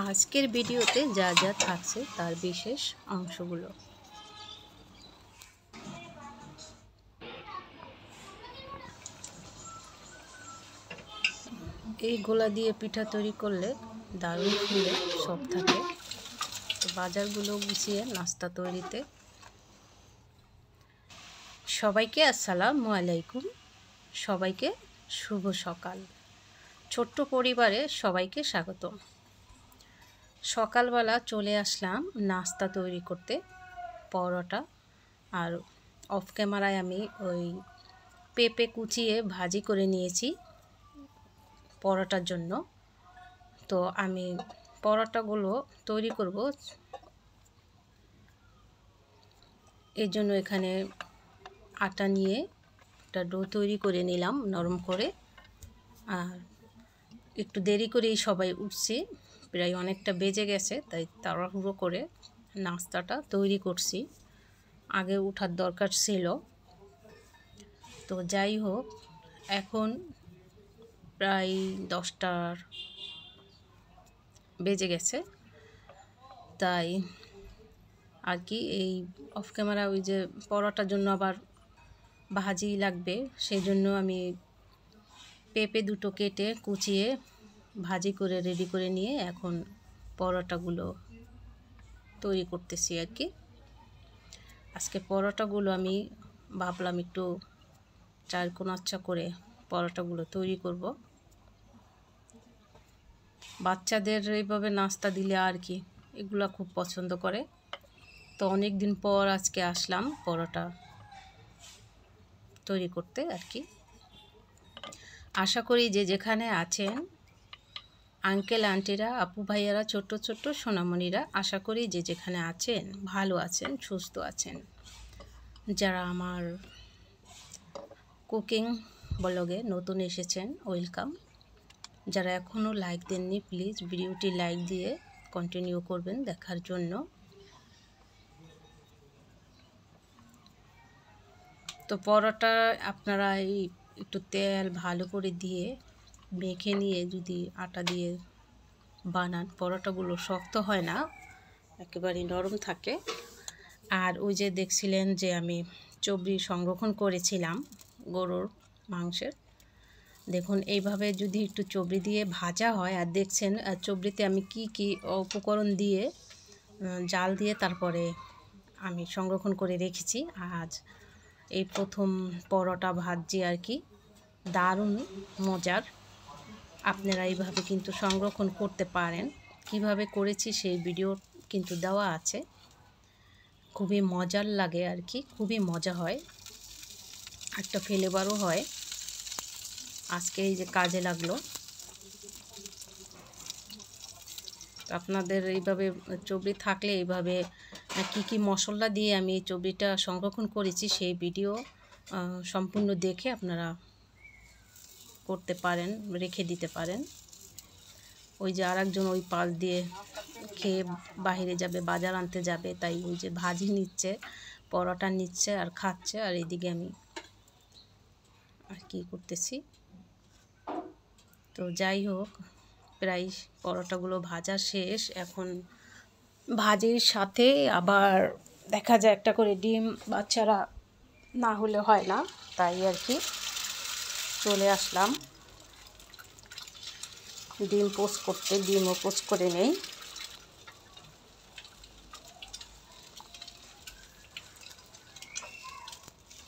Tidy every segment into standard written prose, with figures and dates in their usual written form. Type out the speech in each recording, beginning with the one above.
আজকের ভিডিওতে যা যা থাকছে তার বিশেষ অংশগুলো। এই গোলা দিয়ে পিঠা তৈরি করলে দারুণ ফুলে সব থাকে। তো বাজারগুলো গুছিয়ে নাস্তা তৈরিতে। সবাইকে আসসালামু আলাইকুম, সবাইকে শুভ সকাল। ছোট্ট পরিবারে সবাইকে স্বাগতম। সকালবেলা চলে আসলাম নাস্তা তৈরি করতে, পরোটা। আর অফ ক্যামেরায় আমি ওই পেঁপে কুচিয়ে ভাজি করে নিয়েছি পরোটার জন্য। তো আমি পরোটাগুলো তৈরি করব, এই জন্য এখানে আটা নিয়ে একটা ডো তৈরি করে নিলাম নরম করে। আর একটু দেরি করেই সবাই উঠছি, প্রায় অনেকটা বেজে গেছে, তাই তাড়াহুড়ো করে নাস্তাটা তৈরি করছি। আগে ওঠার দরকার ছিল। তো যাই হোক, এখন প্রায় 10টার বেজে গেছে, তাই আর কি এই অফ ক্যামেরা ওই যে পরোটার জন্য আবার ভাজি লাগবে, সেই জন্য আমি পেঁপে দুটো কেটে কুচিয়ে ভাজি করে রেডি করে নিয়ে এখন পরোটাগুলো তৈরি করতেছি আর কি। আজকে পরোটাগুলো আমি ভাবলাম একটু চারকোনাচ্চা করে পরোটাগুলো তৈরি করব। বাচ্চাদের এইভাবে নাস্তা দিলে আর কি এগুলো খুব পছন্দ করে। তো অনেক দিন পর আজকে আসলাম পরোটা তৈরি করতে আর কি। আশা করি যে যেখানে আছেন আঙ্কেল আন্টিরা, আপু ভাইয়ারা, ছোট্ট ছোট্ট সোনামণিরা, আশা করি যে যেখানে আছেন ভালো আছেন, সুস্থ আছেন। যারা আমার কুকিং ব্লগে নতুন এসেছেন, ওয়েলকাম। যারা এখনও লাইক দেননি, প্লিজ ভিডিওটি লাইক দিয়ে কন্টিনিউ করবেন দেখার জন্য। তো পরোটা আপনারা এই একটু তেল ভালো করে দিয়ে মেখে নিয়ে যদি আটা দিয়ে বানান, পরোটাগুলো শক্ত হয় না, একেবারে নরম থাকে। আর ওই যে দেখছিলেন যে আমি চবড়ি সংরক্ষণ করেছিলাম গরুর মাংসের, দেখুন এইভাবে যদি একটু চবড়ি দিয়ে ভাজা হয়, আর দেখছেন চবড়িতে আমি কি কি উপকরণ দিয়ে জাল দিয়ে তারপরে আমি সংরক্ষণ করে রেখেছি। আজ এই প্রথম পরোটা ভাজি আর কি, দারুণ মজার। আপনারা এইভাবে কিন্তু সংরক্ষণ করতে পারেন। কিভাবে করেছি সেই ভিডিও কিন্তু দেওয়া আছে। খুবই মজার লাগে আর কি, খুবই মজা হয়, একটা ফ্লেভারও হয়। আজকে এই যে কাজে লাগলো। আপনাদের এইভাবে চবড়ি থাকলে এইভাবে কি কি মশলা দিয়ে আমি এই চবড়িটা সংরক্ষণ করেছি সেই ভিডিও সম্পূর্ণ দেখে আপনারা করতে পারেন, রেখে দিতে পারেন। ওই যে আরেকজন ওই পাশ দিয়ে খেয়ে বাইরে যাবে, বাজার আনতে যাবে, তাই ওই যে ভাজি নিচ্ছে, পরোটা নিচ্ছে আর খাচ্ছে, আর এইদিকে আমি আর কি করতেছি। তো যাই হোক, প্রায় পরোটাগুলো ভাজা শেষ। এখন ভাজির সাথে আবার দেখা যায় একটা করে ডিম, বাচ্চারা না হলে হয় না, তাই আর কি চলে আসলাম ডিম পোস্ট করতে। ডিমও পোস্ট করে নেই।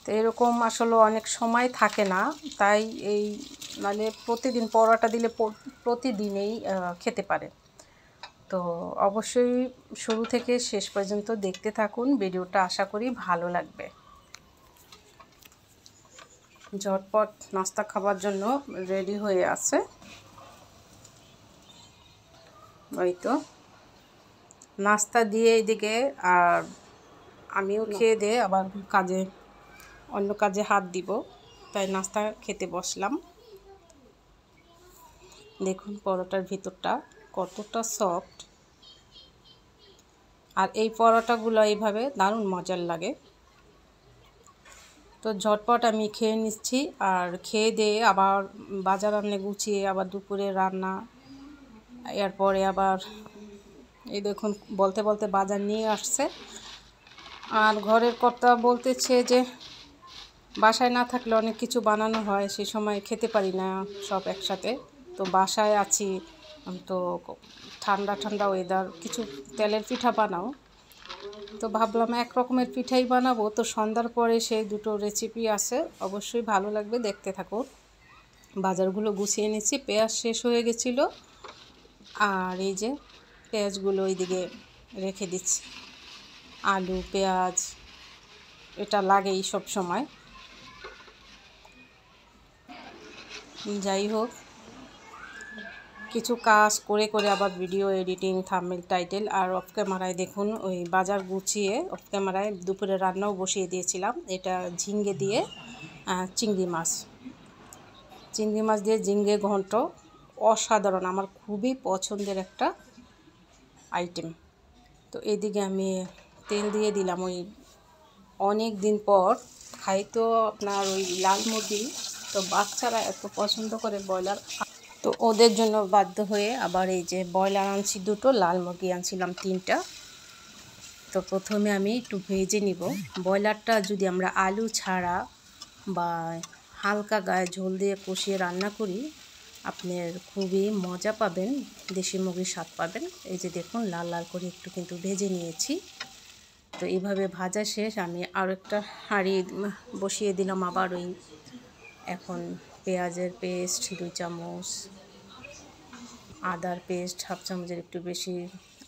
তো এরকম আসলে অনেক সময় থাকে না, তাই এই মানে প্রতিদিন পরোটা দিলে প্রতিদিনেই খেতে পারে। তো অবশ্যই শুরু থেকে শেষ পর্যন্ত দেখতে থাকুন ভিডিওটা, আশা করি ভালো লাগবে। ঝটপট নাস্তা খাবার জন্য রেডি হয়ে আছে। ওই তো নাস্তা দিয়ে এইদিকে, আর আমিও খেয়ে দিয়ে আবার অন্য কাজে হাত দিব, তাই নাস্তা খেতে বসলাম। দেখুন পরোটার ভিতরটা কতটা সফট, আর এই পরোটাগুলো এইভাবে দারুণ মজার লাগে। তো ঝটপট আমি খেয়ে নিচ্ছি, আর খেয়ে দিয়ে আবার বাজার রান্না গুছিয়ে আবার দুপুরে রান্না, এরপরে আবার এই দেখুন বলতে বলতে বাজার নিয়ে আসছে। আর ঘরের কর্তা বলতেছে যে বাসায় না থাকলে অনেক কিছু বানানো হয়, সেই সময় খেতে পারি না সব একসাথে। তো বাসায় আছি, তো ঠান্ডা ঠান্ডা ওয়েদার, কিছু তেলের পিঠা বানাও। তো ভাবলাম এক রকমের পিঠাই বানাবো। তো সন্ধ্যার পরে সেই দুটো রেসিপি আছে, অবশ্যই ভালো লাগবে, দেখতে থাকো। বাজারগুলো গুছিয়ে নিচ্ছি, পেঁয়াজ শেষ হয়ে গেছিলো, আর এই যে পেঁয়াজগুলো ওইদিকে রেখে দিচ্ছি। আলু পেঁয়াজ এটা লাগেই সব সময়। যাই হোক, কিছু কাজ করে করে আবার ভিডিও এডিটিং, থাম্বনেল, টাইটেল, আর অফ ক্যামেরায় দেখুন ওই বাজার গুছিয়ে অফ ক্যামেরায় দুপুরে রান্নাও বসিয়ে দিয়েছিলাম। এটা ঝিঙ্গে দিয়ে চিংড়ি মাছ দিয়ে ঝিঙ্গে ঘন্ট, অসাধারণ, আমার খুবই পছন্দের একটা আইটেম। তো এদিকে আমি তেল দিয়ে দিলাম। ওই অনেক দিন পর খাই তো আপনার ওই লাল মুরগি, তো বাচ্চারা এত পছন্দ করে ব্রয়লার, তো ওদের জন্য বাধ্য হয়ে আবার এই যে ব্রয়লার আনছি দুটো, লাল মুরগি আনছিলাম 3টা। তো প্রথমে আমি একটু ভেজে নিব। ব্রয়লারটা যদি আমরা আলু ছাড়া বা হালকা গায়ে ঝোল দিয়ে কষিয়ে রান্না করি, আপনার খুবই মজা পাবেন, দেশি মুরগির স্বাদ পাবেন। এই যে দেখুন লাল লাল করে একটু কিন্তু ভেজে নিয়েছি। তো এইভাবে ভাজা শেষ, আমি আর একটা হাঁড়ি বসিয়ে দিলাম। আবার ওই এখন পেঁয়াজের পেস্ট 2 চামচ, আদার পেস্ট হাফ চামচের একটু বেশি,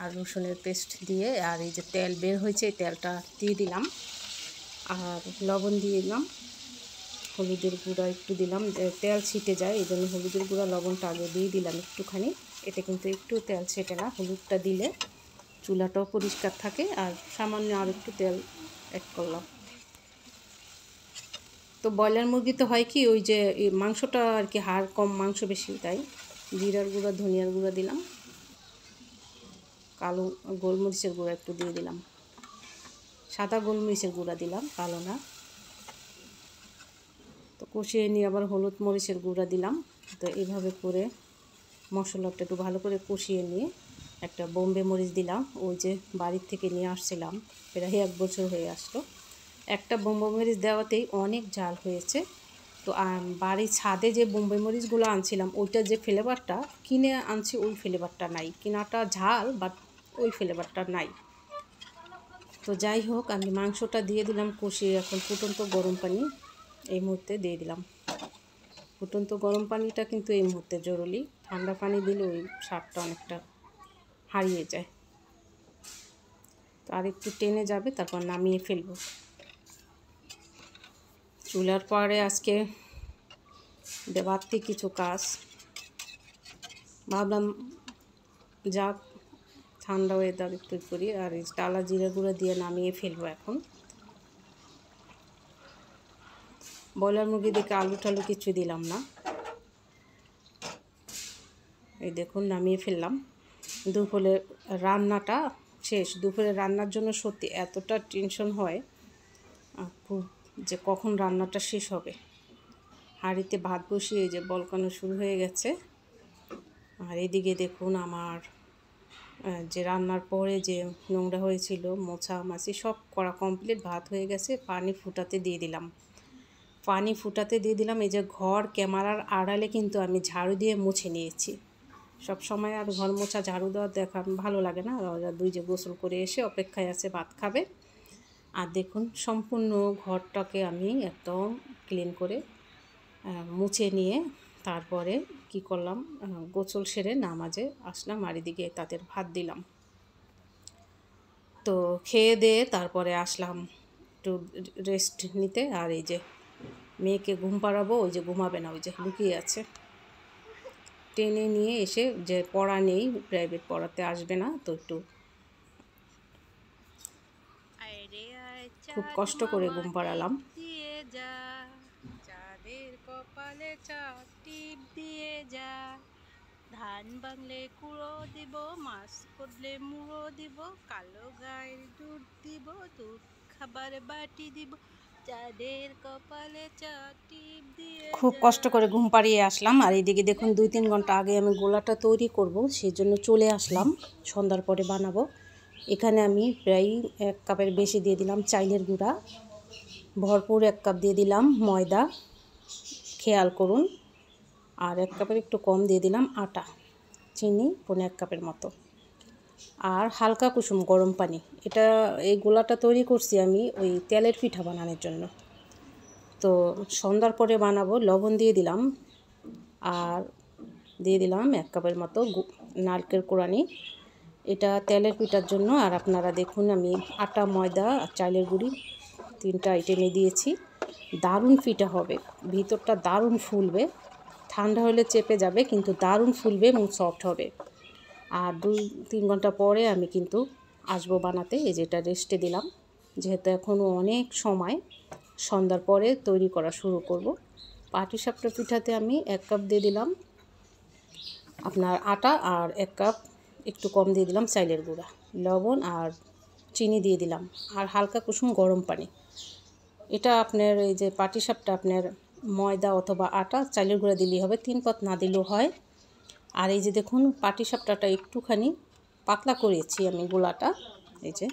আর রসুনের পেস্ট দিয়ে, আর এই যে তেল বের হয়েছে এই তেলটা দিয়ে দিলাম, আর লবণ দিয়ে দিলাম, হলুদের গুঁড়া একটু দিলাম, তেল ছিটে যায় এই জন্য হলুদের গুঁড়া লবণটা আগে দিয়ে দিলাম একটুখানি। এতে কিন্তু একটু তেল ছেটে না, হলুদটা দিলে চুলাটাও পরিষ্কার থাকে। আর সামান্য আর একটু তেল অ্যাড করলাম। তো ব্রয়লার মুরগিতে হয় কি, ওই যে মাংসটা আর কি হাড় কম, মাংস বেশি, তাই জিরার গুঁড়া ধনিয়ার গুঁড়া দিলাম, কালো গোলমরিচের গুঁড়া একটু দিয়ে দিলাম, সাদা গোলমরিচের গুঁড়া দিলাম, কালো না। তো কষিয়ে নিয়ে আবার হলুদ মরিচের গুঁড়া দিলাম। তো এইভাবে করে মশলাটা একটু ভালো করে কষিয়ে নিয়ে একটা বোম্বে মরিচ দিলাম, ওই যে বাড়ির থেকে নিয়ে আসছিলাম, প্রায় 1 বছর হয়ে আসলো। একটা বোম্বে মরিচ দেওয়াতেই অনেক ঝাল হয়েছে। তো বাড়ির ছাদে যে বোম্বে মরিচগুলো আনছিলাম, ওইটা যে ফ্লেভারটা, কিনে আনছি ওই ফ্লেভারটা নাই, কিনাটা ঝাল বাট ওই ফ্লেভারটা নাই। তো যাই হোক, আমি মাংসটা দিয়ে দিলাম কষিয়ে। এখন ফুটন্ত গরম পানি এই মুহূর্তে দিয়ে দিলাম। ফুটন্ত গরম পানিটা কিন্তু এই মুহূর্তে জরুরি, ঠান্ডা পানি দিলে ওই স্বাদটা অনেকটা হারিয়ে যায়। তো আর একটু টেনে যাবে, তারপর নামিয়ে ফেলব। চুলার পরে আজকে বাড়তি কিছু কাজ, ভাবলাম যাক ঠান্ডা ওয়েদার একটু করি, আর এই টালা জিরা গুঁড়ো দিয়ে নামিয়ে ফেলবো। এখন ব্রয়লার মুরগি দেখে আলু টালু কিছু দিলাম না। এই দেখুন নামিয়ে ফেললাম। দুপুরে রান্নাটা শেষ। দুপুরে রান্নার জন্য সত্যি এতটা টেনশন হয় খুব, যে কখন রান্নাটা শেষ হবে। হাঁড়িতে ভাত বসিয়ে যে বলকানো শুরু হয়ে গেছে। আর এদিকে দেখুন আমার যে রান্নার পরে যে নোংরা হয়েছিল, মোছা মাছি সব করা কমপ্লিট, ভাত হয়ে গেছে। পানি ফুটাতে দিয়ে দিলাম। এই যে ঘর ক্যামেরার আড়ালে কিন্তু আমি ঝাড়ু দিয়ে মুছে নিয়েছি। সব সময় আর ঘর মোছা ঝাড়ু দেওয়া দেখান ভালো লাগে না। ওরা দুই যে গোসল করে এসে অপেক্ষায় আছে ভাত খাবে। আর দেখুন সম্পূর্ণ ঘরটাকে আমি একদম ক্লিন করে মুছে নিয়ে তারপরে কি করলাম, গোসল সেরে নামাজে আসলাম, আর এদিকে তাদের ভাত দিলাম। তো খেয়ে দিয়ে তারপরে আসলাম একটু রেস্ট নিতে। আর এই যে মেয়েকে ঘুম পাড়াবো, ওই যে ঘুমাবে না, ওই যে লুকিয়ে আছে। টেনে নিয়ে এসে, যে পড়া নেই, প্রাইভেট পড়াতে আসবে না, তো একটু খুব কষ্ট করে ঘুম পাড়ালাম। চাঁদের কপালে চাঁদ টিপ দিয়ে যা, ধান বাংলে কুড়ো দিব, মাছ করলে মুড়ো দিব, কালো গায়ের দুধ দিব, দুধ খাবার বাটি দিব, খুব কষ্ট করে ঘুম পাড়িয়ে আসলাম। আর এইদিকে দেখুন 2-3 ঘন্টা আগে আমি গোলাটা তৈরি করব, সেই জন্য চলে আসলাম। সন্ধ্যার পরে বানাবো। এখানে আমি প্রায় 1 কাপের বেশি দিয়ে দিলাম চাইলের গুঁড়া, ভরপুর 1 কাপ দিয়ে দিলাম ময়দা, খেয়াল করুন। আর 1 কাপের একটু কম দিয়ে দিলাম আটা, চিনি 1 কাপের মতো, আর হালকা কুসুম গরম পানি। এই গোলাটা তৈরি করছি আমি ওই তেলের পিঠা বানানোর জন্য। তো সন্ধ্যার পরে বানাবো। লবণ দিয়ে দিলাম, আর দিয়ে দিলাম 1 কাপের মতো নারকেল কোড়ানি। এটা তেলের পিঠার জন্য। আর আপনারা দেখুন আমি আটা, ময়দা আর চালের গুঁড়ি 3টা আইটেমে দিয়েছি। দারুণ পিঠা হবে, ভিতরটা দারুণ ফুলবে, ঠান্ডা হলে চেপে যাবে, কিন্তু দারুণ ফুলবে এবং সফট হবে। আর 2-3 ঘন্টা পরে আমি কিন্তু আসবো বানাতে। এই যেটা রেস্টে দিলাম, যেহেতু এখনও অনেক সময়। সন্ধ্যার পরে তৈরি করা শুরু করব। পাটিসাপটা পিঠাতে আমি 1 কাপ দিয়ে দিলাম আপনার আটা, আর 1 কাপ একটু কম দিয়ে দিলাম চাইলের গুঁড়া, লবণ আর চিনি দিয়ে দিলাম, আর হালকা কুসুম গরম পানি। এটা আপনার এই যে পাটিসাপটা আপনার ময়দা অথবা আটা, চাইলের গুঁড়া দিলেই হবে, 3 পাত না দিলেও হয়। আর এই যে দেখুন পাটিসাপটাটা একটুখানি পাতলা করেছি আমি গোলাটা। এই যে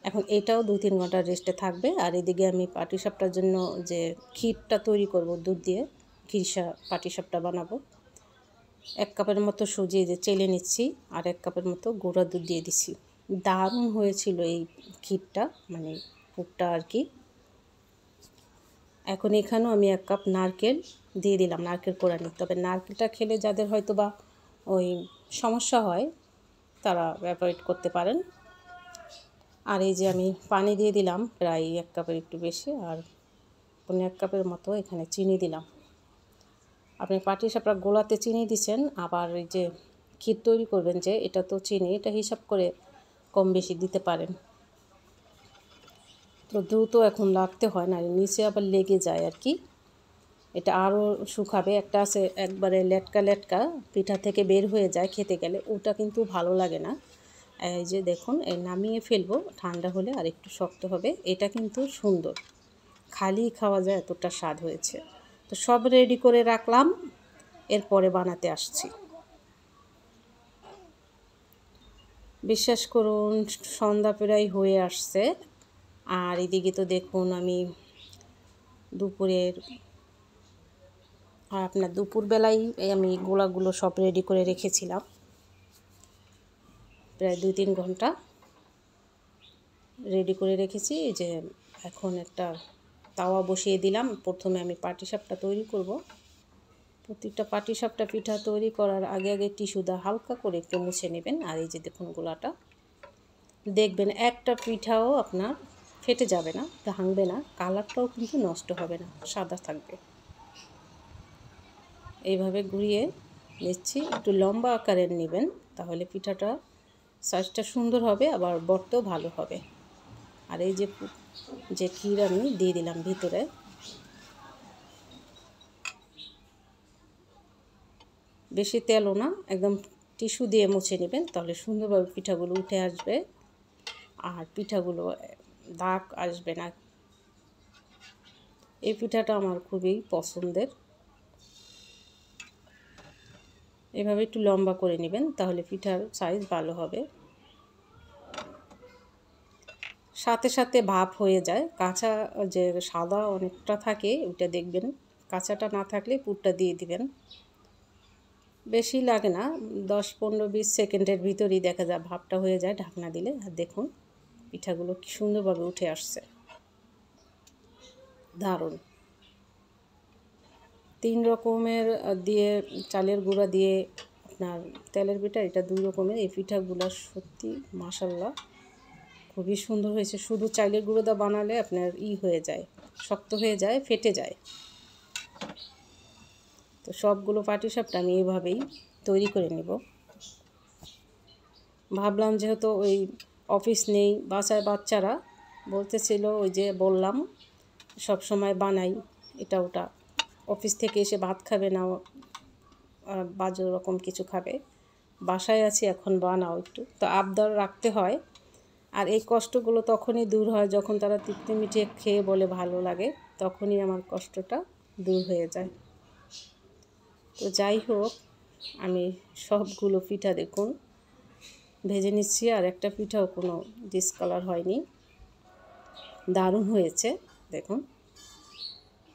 এখন এটাও 2-3 ঘন্টা রেস্টে থাকবে। আর এদিকে আমি পাটিসাপটার জন্য যে ক্ষীরটা তৈরি করব, দুধ দিয়ে ক্ষীরসা পাটিসাপটা বানাবো। 1 কাপের মতো সুজি যে চেলে নিচ্ছি, আর 1 কাপের মতো গুঁড়া দুধ দিয়ে দিচ্ছি। দারুণ হয়েছিল এই ক্ষীরটা, মানে পুরটা আর কি। এখন এখানেও আমি 1 কাপ নারকেল দিয়ে দিলাম, নারকেল কোড়ানি। তবে নারকেলটা খেলে যাদের হয়তো বা ওই সমস্যা হয় তারা অ্যাভয়েড করতে পারেন। আর এই যে আমি পানি দিয়ে দিলাম প্রায় 1 কাপের একটু বেশি, আর 1 কাপের মতো এখানে চিনি দিলাম। আপনি পাটিসাপটা গোলাতে চিনি দিচ্ছেন, আবার এই যে ক্ষীর তৈরি করবেন যে এটা তো চিনি, এটা হিসাব করে কম বেশি দিতে পারেন। তো দ্রুত এখন লাগতে হয় না, নিচে আবার লেগে যায় আর কি। এটা আরও শুকাবে। একটা আছে একবারে লেটকা লেটকা পিঠা থেকে বের হয়ে যায় খেতে গেলে, ওটা কিন্তু ভালো লাগে না। এই যে দেখুন এই নামিয়ে ফেলবো, ঠান্ডা হলে আর একটু শক্ত হবে। এটা কিন্তু সুন্দর, খালি খাওয়া যায়, এতটা স্বাদ হয়েছে। তো সব রেডি করে রাখলাম, এরপরে বানাতে আসছি। বিশ্বাস করুন সন্ধ্যা প্রায় হয়ে আসছে। আর এদিকে তো দেখুন আমি আপনার দুপুরবেলায় আমি গোলাগুলো সব রেডি করে রেখেছিলাম, প্রায় 2-3 ঘন্টা রেডি করে রেখেছি। যে এখন একটা তাওয়া বসিয়ে দিলাম। প্রথমে আমি পাটিসাপটা তৈরি করব। প্রতিটা পাটিসাপটা পিঠা তৈরি করার আগে আগে টিস্যু দিয়ে হালকা করে একটু মুছে নেবেন। আর এই যে দেখুন গোলাটা, দেখবেন একটা পিঠাও আপনার ফেটে যাবে না, ভাঙবে না, কালারটাও কিন্তু নষ্ট হবে না, সাদা থাকবে। এইভাবে ঘুরিয়ে নিচ্ছি, একটু লম্বা আকারের নেবেন, তাহলে পিঠাটা সাইজটা সুন্দর হবে, আবার বড়তেও ভালো হবে। আর এই যে ক্ষীর আমি দিয়ে দিলাম ভিতরে। বেশি তেলও না, একদম টিস্যু দিয়ে মুছে নেবেন, তাহলে সুন্দরভাবে পিঠাগুলো উঠে আসবে, আর পিঠাগুলো দাগ আসবে না। এই পিঠাটা আমার খুবই পছন্দের। এভাবে একটু লম্বা করে নেবেন, তাহলে পিঠার সাইজ ভালো হবে। সাথে সাথে ভাপ হয়ে যায়, কাঁচা যে সাদা অনেকটা থাকে ওটা দেখবেন, কাঁচাটা না থাকলে পুরটা দিয়ে দিবেন। বেশি লাগে না, 10-15-20 সেকেন্ডের ভিতরেই দেখা যায় ভাপটা হয়ে যায় ঢাকনা দিলে। আর দেখুন পিঠাগুলো কি সুন্দরভাবে উঠে আসছে, দারুণ। 3 রকমের দিয়ে চালের গুঁড়া দিয়ে আপনার তেলের পিঠা, এটা 2 রকমের। এই পিঠাগুলো সত্যি মাশাআল্লাহ খুবই সুন্দর হয়েছে। শুধু চালের গুঁড়ো দিয়ে বানালে আপনার হয়ে যায়, শক্ত হয়ে যায়, ফেটে যায়। তো সবগুলো পাটিসাপটা আমি এইভাবেই তৈরি করে নেব। ভাবলাম যেহেতু ওই অফিস নেই, বাসায় বাচ্চারা বলতেছিল, ওই যে বললাম সব সময় বানাই এটা ওটা, অফিস থেকে এসে ভাত খাবে না, বাজে রকম কিছু খাবে, বাসায় আছি এখন বানাও একটু, তো আবদার রাখতে হয়। আর এই কষ্টগুলো তখনই দূর হয় যখন তারা তিক্তে মিঠে খেয়ে বলে ভালো লাগে, তখনই আমার কষ্টটা দূর হয়ে যায়। তো যাই হোক, আমি সবগুলো পিঠা দেখুন ভেজে নিচ্ছি, আর একটা পিঠাও কোনো ডিসকালার হয়নি, দারুণ হয়েছে। দেখুন,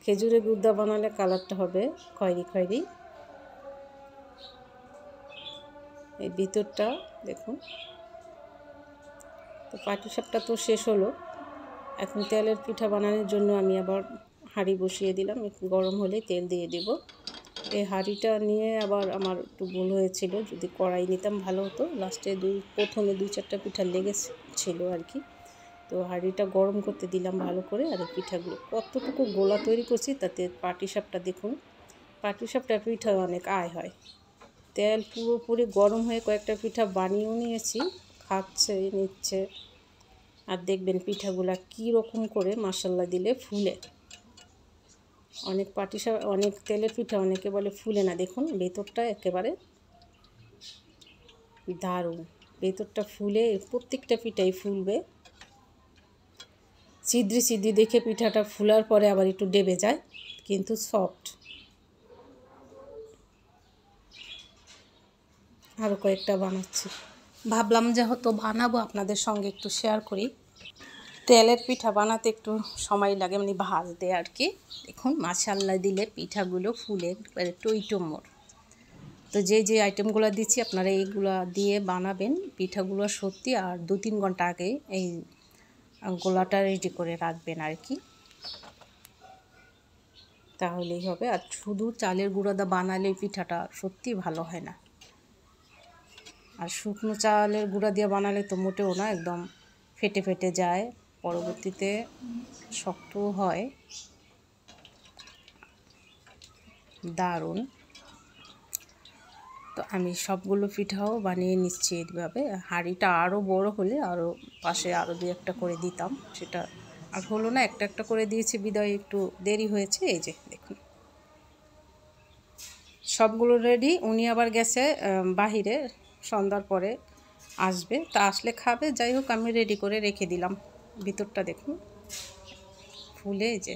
খেজুরের গুড় বানালে কালারটা হবে খয়েরি খয়েরি। এই ভিতরটা দেখুন। তো পাটিসাপটা তো শেষ হলো, এখন তেলের পিঠা বানানোর জন্য আমি আবার হাঁড়ি বসিয়ে দিলাম, একটু গরম হলে তেল দিয়ে দেব। এই হাঁড়িটা নিয়ে আবার আমার একটু ভুল হয়েছিল, যদি কড়াই নিতাম ভালো হতো। লাস্টে প্রথমে 2-4টা পিঠা লেগেছিল আর কি। তো হাঁড়িটা গরম করতে দিলাম ভালো করে। আর এই পিঠাগুলো কতটুকু গোলা তৈরি করছি, তাতে পাটিসাপটা দেখুন, পাটিসাপটা পিঠা অনেক আয় হয়। তেল পুরোপুরি গরম হয়ে কয়েকটা পিঠা বানিয়েও নিয়েছি, নিচ্ছে। আর দেখবেন পিঠাগুলা কী রকম করে মাশাআল্লাহ দিলে ফুলে। অনেক তেলের পিঠা অনেকে বলে ফুলে না, দেখুন ভেতরটা একেবারে দারুণ। ভেতরটা ফুলে প্রত্যেকটা পিঠাই ফুলবে। ছিদ্রি দেখে পিঠাটা ফুলার পরে আবার একটু ডেবে যায়, কিন্তু সফট। আরও কয়েকটা বানাচ্ছি, ভাবলাম যেহেতু বানাবো আপনাদের সঙ্গে একটু শেয়ার করি। তেলের পিঠা বানাতে একটু সময় লাগে, মানে ভাজতে আর কি। দেখুন মাশাআল্লাহ দিলে পিঠাগুলো ফুলে টইটুম্বর। তো যে আইটেমগুলো দিচ্ছি আপনারা এইগুলো দিয়ে বানাবেন পিঠাগুলো সত্যি। আর 2-3 ঘন্টা আগে এই গোলাটা রেডি করে রাখবেন আর কি, তাহলেই হবে। আর শুধু চালের গুঁড়া দা বানালে পিঠাটা সত্যি ভালো হয় না। আর শুকনো চালের গুঁড়া দিয়ে বানালে তো মোটেও না, একদম ফেটে ফেটে যায়, পরবর্তীতে শক্তও হয়। দারুণ। তো আমি সবগুলো পিঠাও বানিয়ে নিচ্ছি এইভাবে। হাঁড়িটা আরও বড় হলে আরও পাশে আরও 2-1টা করে দিতাম, সেটা আর হলো না। একটা করে দিয়েছি বিদায়, একটু দেরি হয়েছে। এই যে দেখুন সবগুলো রেডি। উনি আবার গেছে বাহিরে, সন্ধ্যার পরে আসবে, তা আসলে খাবে। যাই হোক, আমি রেডি করে রেখে দিলাম। ভিতরটা দেখুন ফুলে। এই যে,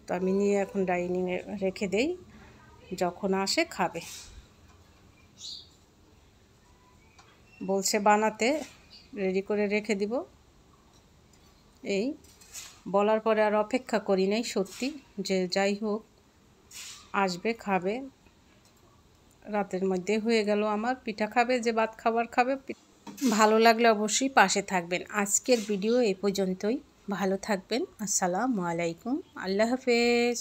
তো আমি নিয়ে এখন ডাইনিংয়ে রেখে দেই, যখন আসে খাবে। বলছে বানাতে, রেডি করে রেখে দিব। এই বলার পরে আর অপেক্ষা করি নাই সত্যি, যে যাই হোক আসবে খাবে। রাতের মধ্যে হয়ে গেল আমার। পিঠা খাবে, যে ভাত খাবার খাবে। ভালো লাগলে অবশ্যই পাশে থাকবেন। আজকের ভিডিও এই পর্যন্তই। ভালো থাকবেন। আসসালামু আলাইকুম। আল্লাহ হাফেজ।